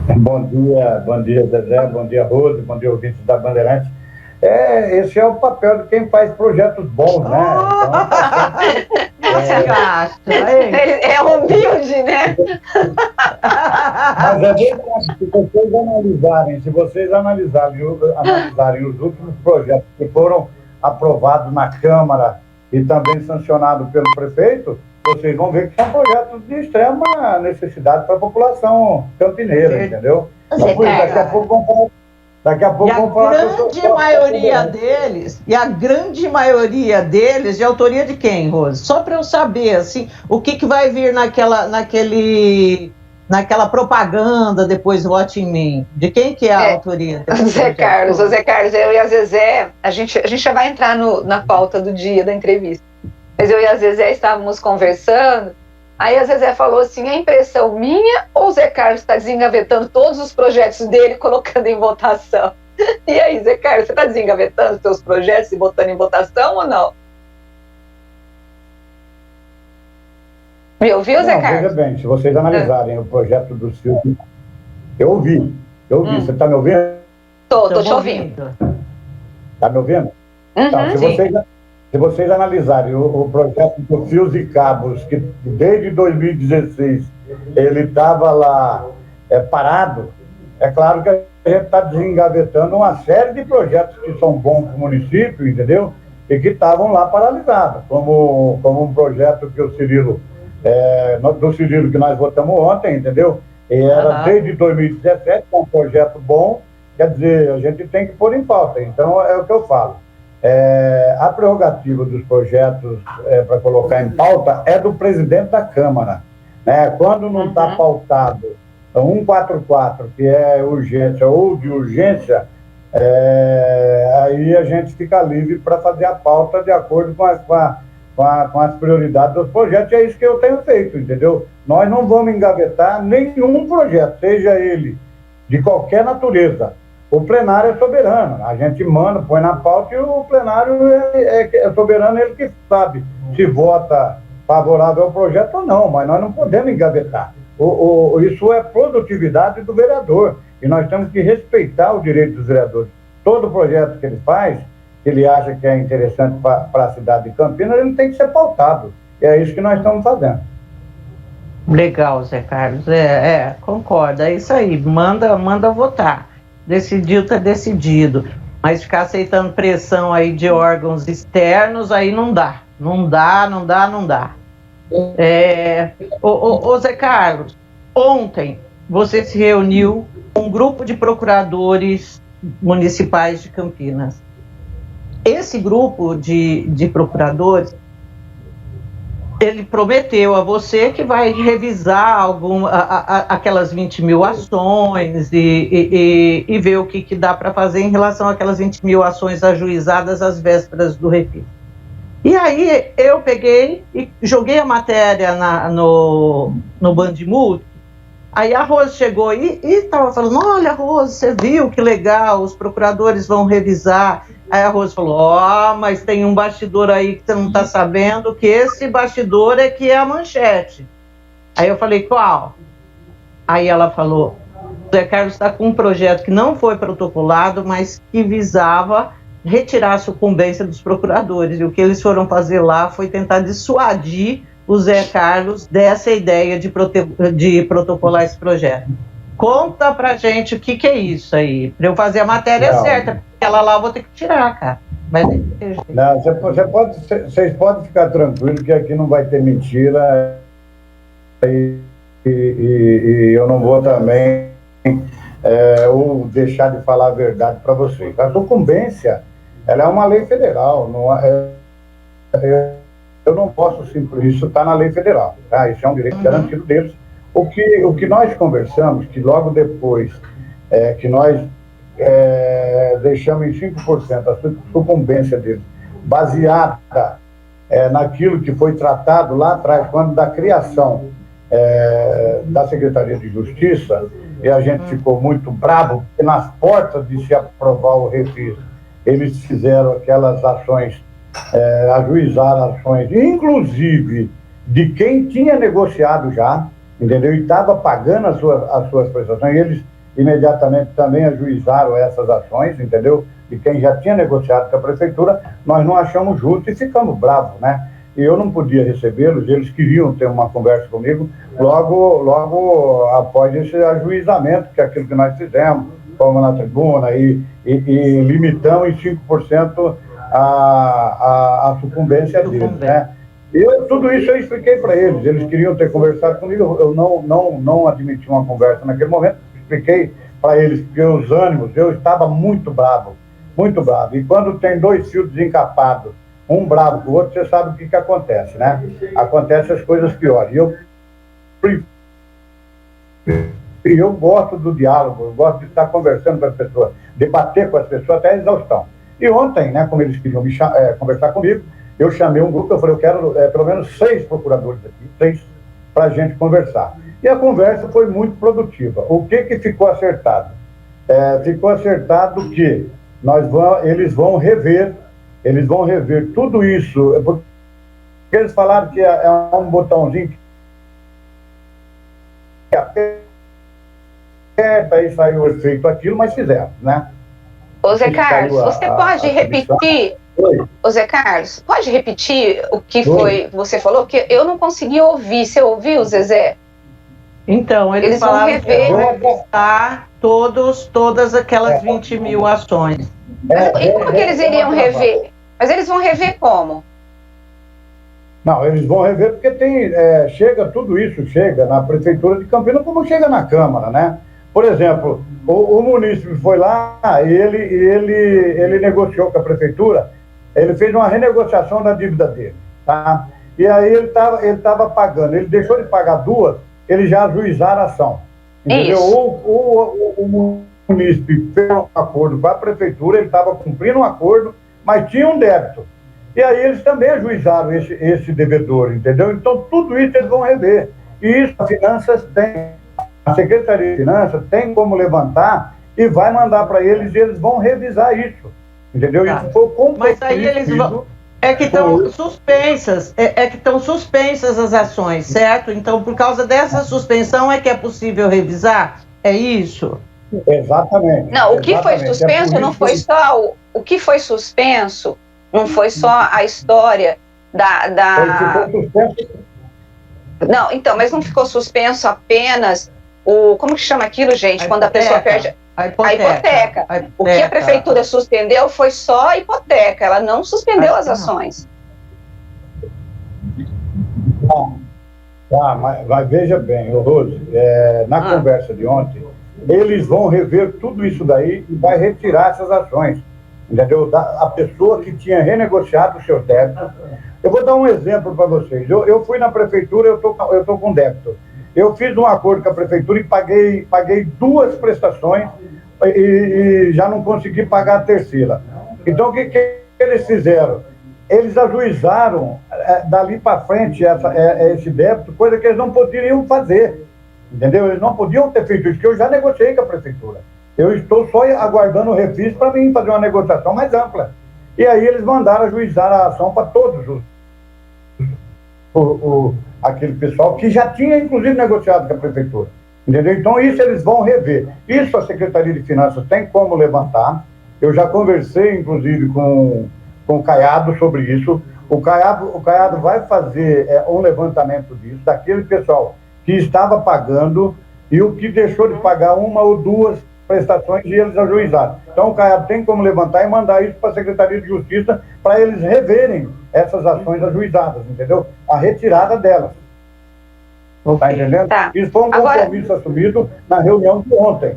Bom dia, Zezé, bom dia, Rose, bom dia, ouvintes da Bandeirantes. Esse é o papel de quem faz projetos bons, né? Então, tá sempre. Você acha, hein? Ele é humilde, né? Mas é verdade, se vocês analisarem os últimos projetos que foram aprovados na Câmara e também sancionados pelo prefeito, vocês vão ver que são projetos de extrema necessidade para a população campineira, entendeu? Então, por isso, daqui a pouco vamos falar E a grande maioria deles, de autoria de quem, Rose? Só para eu saber, assim, o que vai vir naquela propaganda depois Vote em Mim. De quem que é a autoria? Zé Carlos, eu e a Zezé, a gente já vai entrar na pauta do dia da entrevista. Mas eu e a Zezé estávamos conversando, aí a Zezé falou assim, é impressão minha ou o Zé Carlos está desengavetando todos os projetos dele, colocando em votação? E aí, Zé Carlos, você está desengavetando os seus projetos e botando em votação ou não? Me ouviu, Zé Carlos? Veja bem, se vocês analisarem o projeto do Silvio... Eu ouvi. Você está me ouvindo? Estou te ouvindo. Está me ouvindo? Então, se vocês analisarem o projeto do Fios e Cabos, que desde 2016 ele estava lá parado, é claro que a gente está desengavetando uma série de projetos que são bons para o município, entendeu? E que estavam lá paralisados, como um projeto que o Cirilo, do Cirilo que nós votamos ontem, entendeu? E era desde 2017, um projeto bom, quer dizer, a gente tem que pôr em pauta. Então, é o que eu falo. A prerrogativa dos projetos para colocar em pauta é do presidente da Câmara. Né? Quando não está pautado 144, que é urgência ou de urgência, aí a gente fica livre para fazer a pauta de acordo com as prioridades dos projetos, e é isso que eu tenho feito, entendeu? Nós não vamos engavetar nenhum projeto, seja ele de qualquer natureza. O plenário é soberano, a gente manda, põe na pauta e o plenário é soberano, ele que sabe se vota favorável ao projeto ou não, mas nós não podemos engavetar. Isso é produtividade do vereador, e nós temos que respeitar o direito dos vereadores. Todo projeto que ele faz, que ele acha que é interessante para a cidade de Campinas, ele tem que ser pautado, e é isso que nós estamos fazendo. Legal, Zé Carlos, concordo, é isso aí, manda votar. Decidiu, está decidido. Mas ficar aceitando pressão aí de órgãos externos, aí não dá. Não dá. Ô Zé Carlos, ontem você se reuniu com um grupo de procuradores municipais de Campinas. Esse grupo de procuradores, ele prometeu a você que vai revisar aquelas 20 mil ações e ver o que dá para fazer em relação àquelas 20 mil ações ajuizadas às vésperas do refis. E aí eu peguei e joguei a matéria no Bandimulto. Aí a Rose chegou e estava falando, olha, Rose, você viu que legal, os procuradores vão revisar. Aí a Rose falou, mas tem um bastidor aí que você não está sabendo, que esse bastidor é que é a manchete. Aí eu falei, qual? Aí ela falou, o Zé Carlos está com um projeto que não foi protocolado, mas que visava retirar a sucumbência dos procuradores. E o que eles foram fazer lá foi tentar dissuadir o Zé Carlos dessa ideia de protocolar esse projeto. Conta pra gente o que é isso aí, para eu fazer a matéria certa, porque ela lá eu vou ter que tirar, cara. Mas não, vocês podem ficar tranquilos que aqui não vai ter mentira e eu não vou também ou deixar de falar a verdade para vocês. A sucumbência, ela é uma lei federal, eu não posso simplesmente, isso está na lei federal, tá? Isso é um direito garantido deles. O que nós conversamos, que logo depois que nós deixamos em 5% a sucumbência deles, baseada naquilo que foi tratado lá atrás, quando da criação da Secretaria de Justiça, e a gente ficou muito bravo, porque nas portas de se aprovar o refis, eles fizeram aquelas ações, ajuizaram ações, inclusive de quem tinha negociado já, entendeu? E estava pagando as suas prestações, e eles imediatamente também ajuizaram essas ações, entendeu? E quem já tinha negociado com a prefeitura, nós não achamos justo e ficamos bravos, né? E eu não podia recebê-los, eles queriam ter uma conversa comigo logo após esse ajuizamento, que é aquilo que nós fizemos, fomos na tribuna e limitamos em 5% a sucumbência deles, né? Tudo isso eu expliquei para eles queriam ter conversado comigo, eu não admiti uma conversa naquele momento, expliquei para eles que os ânimos, eu estava muito bravo, e quando tem dois fios desencapados, um bravo com o outro, você sabe o que acontece, né? Acontece as coisas piores. E eu gosto do diálogo, eu gosto de estar conversando com as pessoas, debater com as pessoas até a exaustão. E ontem, né, como eles queriam conversar comigo, eu chamei um grupo, eu falei, eu quero pelo menos 6 procuradores aqui, 6, para a gente conversar. E a conversa foi muito produtiva. O que ficou acertado? Ficou acertado que eles vão rever tudo isso, porque eles falaram que é um botãozinho que aperta e saiu o efeito aquilo, mas fizeram, né? Ô Zé Carlos, você pode repetir? Ô Zé Carlos, pode repetir o que foi que você falou? Porque eu não consegui ouvir. Você ouviu, Zezé? Então, eles falaram vão rever. Que revistar todas aquelas 20 mil ações. E como que eles iriam rever? Mas eles vão rever como? Não, eles vão rever porque tudo isso chega na Prefeitura de Campinas como chega na Câmara, né? Por exemplo, o munícipe foi lá e ele negociou com a Prefeitura, ele fez uma renegociação da dívida dele, tá? E aí ele estava pagando, ele deixou de pagar 2, eles já ajuizaram a ação. Entendeu? O munícipe fez um acordo com a Prefeitura, ele estava cumprindo um acordo, mas tinha um débito. E aí eles também ajuizaram esse devedor, entendeu? Então, tudo isso eles vão rever. E isso a Finanças tem, a Secretaria de Finanças tem como levantar e vai mandar para eles e eles vão revisar isso, entendeu? Tá. Isso foi mas aí eles vão... que estão suspensas, que estão suspensas as ações, certo? Então, por causa dessa suspensão é que é possível revisar? É isso? Exatamente. Não, o que foi suspenso não foi só... O que foi suspenso não foi só a história da... Não, então, mas não ficou suspenso apenas como que chama aquilo, gente? Quando a pessoa perde... A hipoteca. O que a prefeitura suspendeu foi só a hipoteca, ela não suspendeu as ações. Mas veja bem, Rose, na conversa de ontem, eles vão rever tudo isso daí e vai retirar essas ações, entendeu? A pessoa que tinha renegociado os seus débitos. Eu vou dar um exemplo para vocês. Eu fui na prefeitura, eu tô com débito. Eu fiz um acordo com a prefeitura e paguei 2 prestações e já não consegui pagar a terceira. Então, o que eles fizeram? Eles ajuizaram dali para frente esse débito, coisa que eles não poderiam fazer, entendeu? Eles não podiam ter feito isso, que eu já negociei com a prefeitura. Eu estou só aguardando o refis para mim fazer uma negociação mais ampla. E aí eles mandaram ajuizar a ação para todos aquele pessoal que já tinha, inclusive, negociado com a prefeitura. Entendeu? Então, isso eles vão rever. Isso a Secretaria de Finanças tem como levantar. Eu já conversei, inclusive, com o Caiado sobre isso. O Caiado vai fazer um levantamento disso, daquele pessoal que estava pagando e o que deixou de pagar 1 ou 2 prestações e eles ajuizaram. Então, o Caiado tem como levantar e mandar isso para a Secretaria de Justiça para eles reverem essas ações ajuizadas, entendeu? A retirada delas. Está entendendo? Tá. Isso foi um compromisso assumido na reunião de ontem.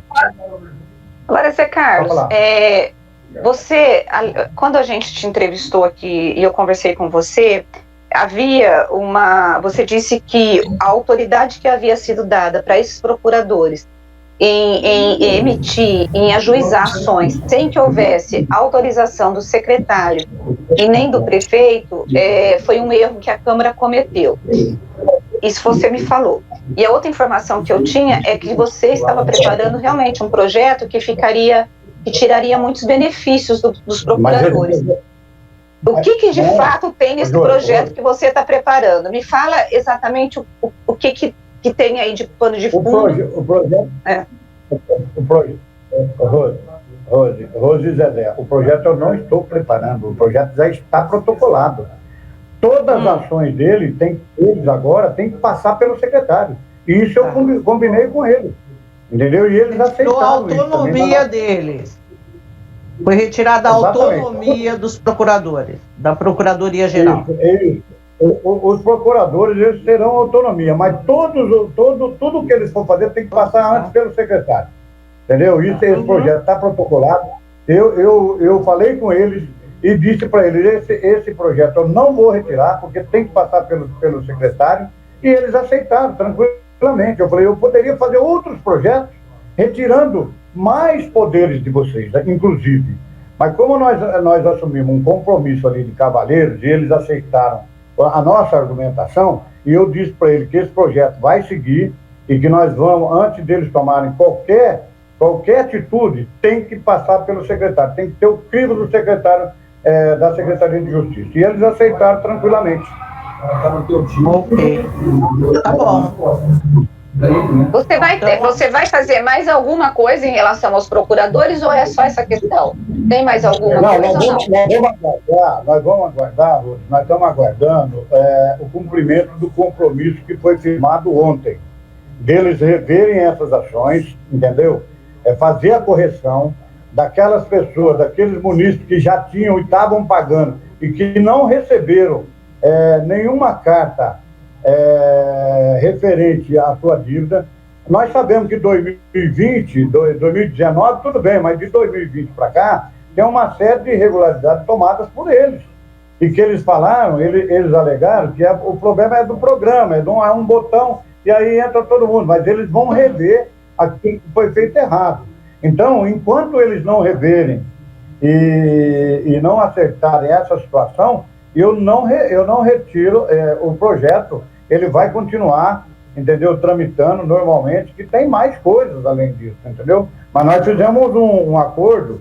Agora, Zé Carlos, quando a gente te entrevistou aqui e eu conversei com você, você disse que a autoridade que havia sido dada para esses procuradores em ajuizar ações sem que houvesse autorização do secretário e nem do prefeito, foi um erro que a Câmara cometeu. Isso você me falou. E a outra informação que eu tinha é que você estava preparando realmente um projeto que tiraria muitos benefícios dos procuradores. O que de fato tem nesse projeto que você está preparando? Me fala exatamente o que que tem aí de pano de fundo? O projeto... Rose e Zezé, o projeto eu não estou preparando, o projeto já está protocolado. Todas as ações dele, eles agora têm que passar pelo secretário. E isso eu combinei com eles. Entendeu? E eles aceitaram a autonomia deles. Foi retirada a autonomia dos procuradores, da Procuradoria-Geral. Isso. Os procuradores, eles terão autonomia, mas tudo que eles for fazer tem que passar antes pelo secretário. Entendeu? Esse projeto está protocolado. Eu falei com eles e disse para eles, esse projeto eu não vou retirar, porque tem que passar pelo secretário, e eles aceitaram tranquilamente. Eu falei, eu poderia fazer outros projetos, retirando mais poderes de vocês, inclusive. Mas como nós assumimos um compromisso ali de cavalheiros, e eles aceitaram a nossa argumentação, e eu disse para eles que esse projeto vai seguir, e que nós vamos, antes deles tomarem qualquer atitude, tem que passar pelo secretário, tem que ter o crivo do secretário da Secretaria de Justiça. E eles aceitaram tranquilamente. Ok. Tá bom. Você vai fazer mais alguma coisa em relação aos procuradores ou é só essa questão? Tem mais alguma coisa? Nós vamos aguardar, nós estamos aguardando o cumprimento do compromisso que foi firmado ontem, deles reverem essas ações, entendeu? Fazer a correção daquelas pessoas, daqueles munícipes que já tinham e estavam pagando e que não receberam nenhuma carta referente à sua dívida. Nós sabemos que 2020, 2019, tudo bem, mas de 2020 para cá, tem uma série de irregularidades tomadas por eles. E que eles falaram, eles alegaram que o problema é do programa, é um botão, e aí entra todo mundo, mas eles vão rever aquilo que foi feito errado. Então, enquanto eles não reverem e não acertarem essa situação, eu não retiro o projeto, ele vai continuar, entendeu, tramitando normalmente, que tem mais coisas além disso, entendeu? Mas nós fizemos um acordo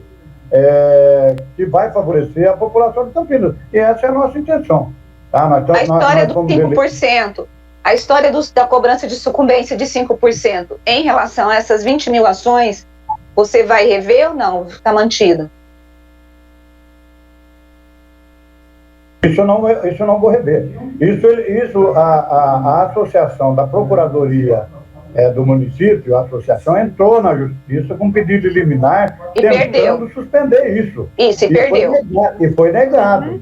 que vai favorecer a população de Campinas, e essa é a nossa intenção. Tá? A história dos 5%, a história da cobrança de sucumbência de 5%, em relação a essas 20 mil ações, você vai rever ou não? Está mantida? Isso eu não vou rever. A associação da Procuradoria do município, a associação entrou na justiça com pedido de liminar e tentando suspender isso. Isso, e perdeu. Foi negado.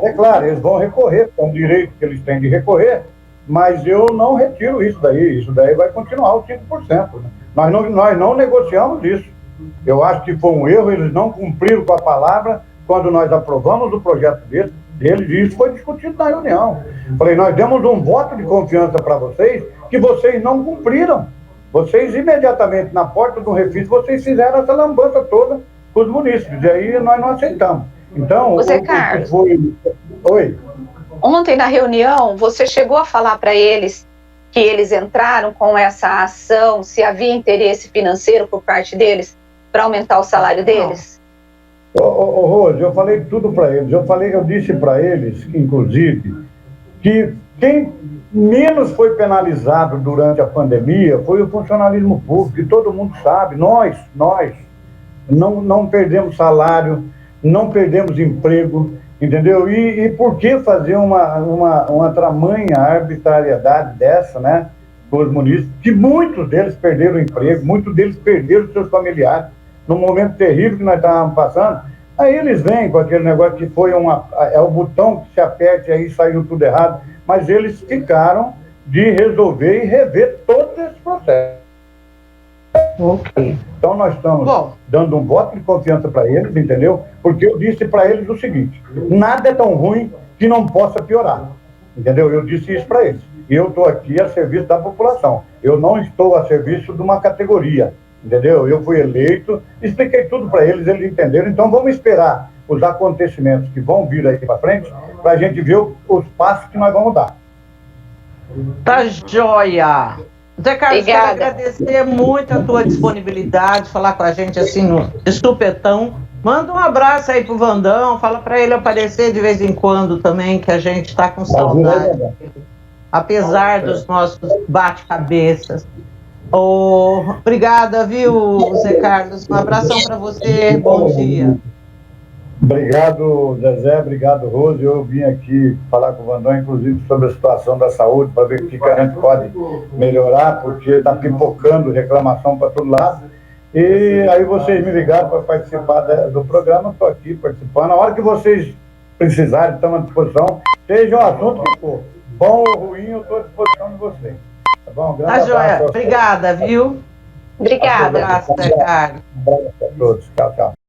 É claro, eles vão recorrer, é um direito que eles têm de recorrer, mas eu não retiro isso daí. Isso daí vai continuar os 5%. Né? Nós não negociamos isso. Eu acho que foi um erro, eles não cumpriram com a palavra quando nós aprovamos o projeto deles, e isso foi discutido na reunião. Falei, nós demos um voto de confiança para vocês, que vocês não cumpriram. Vocês, imediatamente, na porta do refis, vocês fizeram essa lambança toda com os munícipes, e aí nós não aceitamos. Então, Carlos, Oi? Ontem, na reunião, você chegou a falar para eles que eles entraram com essa ação, se havia interesse financeiro por parte deles para aumentar o salário deles? Rose, eu falei tudo para eles. Eu disse para eles, inclusive, que quem menos foi penalizado durante a pandemia foi o funcionalismo público, que todo mundo sabe. Nós não perdemos salário, não perdemos emprego, entendeu? E por que fazer uma tamanha arbitrariedade dessa, né, com os munícipes, que muitos deles perderam o emprego, muitos deles perderam seus familiares, num momento terrível que nós estávamos passando. Aí eles vêm com aquele negócio que foi o botão que se aperte, aí saiu tudo errado, mas eles ficaram de resolver e rever todo esse processo. Ok. Então nós estamos dando um voto de confiança para eles, entendeu? Porque eu disse para eles o seguinte: nada é tão ruim que não possa piorar, entendeu? Eu disse isso para eles. E eu estou aqui a serviço da população. Eu não estou a serviço de uma categoria, entendeu? Eu fui eleito, expliquei tudo para eles, eles entenderam. Então vamos esperar os acontecimentos que vão vir aí para frente para a gente ver os passos que nós vamos dar. Tá joia! Zé Carlos, quero agradecer muito a tua disponibilidade, falar com a gente assim de supetão. Manda um abraço aí pro Vandão, fala para ele aparecer de vez em quando também, que a gente está com saudade. apesar dos nossos bate-cabeças. Obrigada, viu, Zé Carlos? Um abração para você, bom dia. Obrigado, Zezé, obrigado, Rose. Eu vim aqui falar com o Vandão, inclusive, sobre a situação da saúde, para ver o que a gente pode melhorar, porque está pipocando reclamação para todo lado. E aí vocês me ligaram para participar do programa, estou aqui participando. A hora que vocês precisarem, estamos à disposição, seja o assunto que for, bom ou ruim, eu estou à disposição de vocês. Tá bom? Um grande abraço. Obrigada, viu? Obrigada. Um abraço, Zé Carlos. Um abraço a todos. Tchau, tchau.